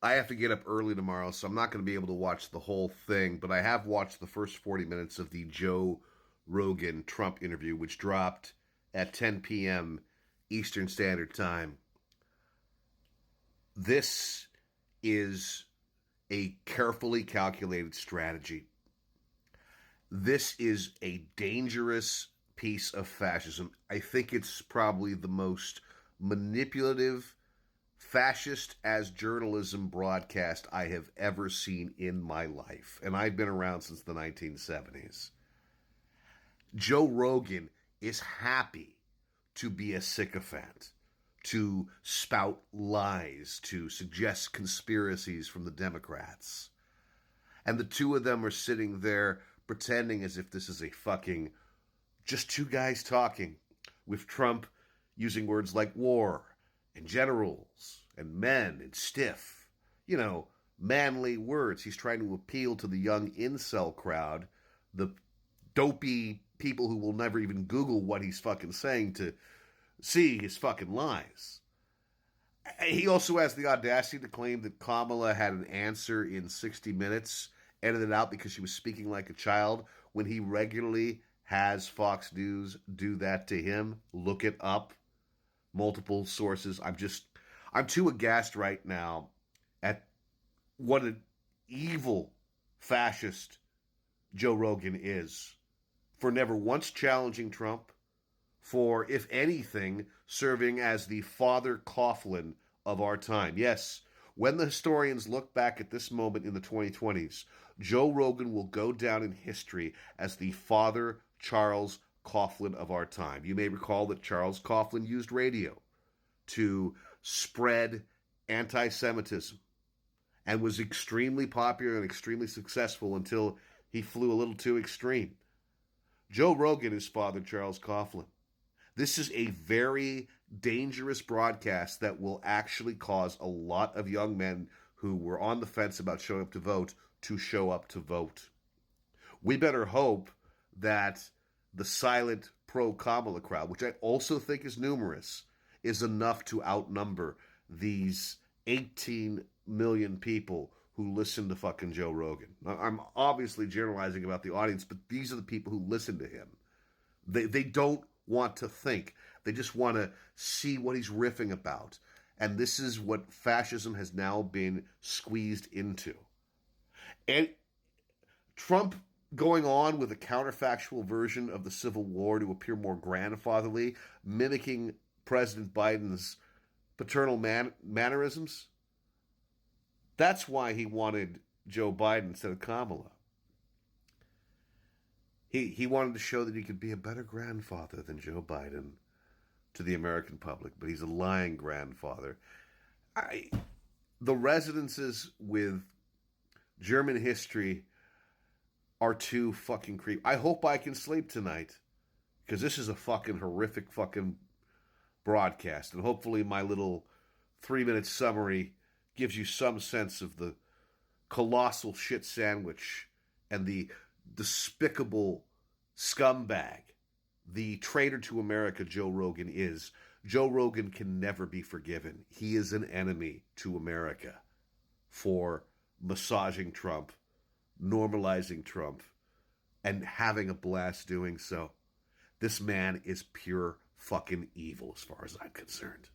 I have to get up early tomorrow, so I'm not going to be able to watch the whole thing, but I have watched the first 40 minutes of the Joe Rogan Trump interview, which dropped at 10 p.m. Eastern Standard Time. This is a carefully calculated strategy. This is a dangerous piece of fascism. I think it's probably the most manipulative fascist as journalism broadcast I have ever seen in my life. And I've been around since the 1970s. Joe Rogan is happy to be a sycophant, to spout lies, to suggest conspiracies from the Democrats. And the two of them are sitting there pretending as if this is a fucking just two guys talking, with Trump using words like war and generals and men and stiff. You know, manly words. He's trying to appeal to the young incel crowd, the dopey people who will never even Google what he's fucking saying to see his fucking lies. He also has the audacity to claim that Kamala had an answer in 60 minutes, edited out because she was speaking like a child, when he regularly has Fox News do that to him. Look it up. Multiple sources. I'm too aghast right now at what an evil fascist Joe Rogan is, for never once challenging Trump, for, if anything, serving as the Father Coughlin of our time. Yes, when the historians look back at this moment in the 2020s, Joe Rogan will go down in history as the Father Charles Coughlin of our time. You may recall that Charles Coughlin used radio to spread anti-Semitism and was extremely popular and extremely successful until he flew a little too extreme. Joe Rogan is Father Charles Coughlin. This is a very dangerous broadcast that will actually cause a lot of young men who were on the fence about showing up to show up to vote. We better hope that the silent pro-Kamala crowd, which I also think is numerous, is enough to outnumber these 18 million people who listen to fucking Joe Rogan. I'm obviously generalizing about the audience, but these are the people who listen to him. They don't want to think. They just want to see what he's riffing about. And this is what fascism has now been squeezed into. And Trump going on with a counterfactual version of the Civil War to appear more grandfatherly, mimicking President Biden's paternal mannerisms. That's why he wanted Joe Biden instead of Kamala. He wanted to show that he could be a better grandfather than Joe Biden to the American public, but he's a lying grandfather. The resonances with German history are too fucking creepy. I hope I can sleep tonight, because this is a fucking horrific fucking broadcast, and hopefully my little 3-minute summary gives you some sense of the colossal shit sandwich and the despicable scumbag, the traitor to America Joe Rogan is. Joe Rogan can never be forgiven. He is an enemy to America for massaging Trump, normalizing Trump, and having a blast doing so. This man is pure fucking evil as far as I'm concerned.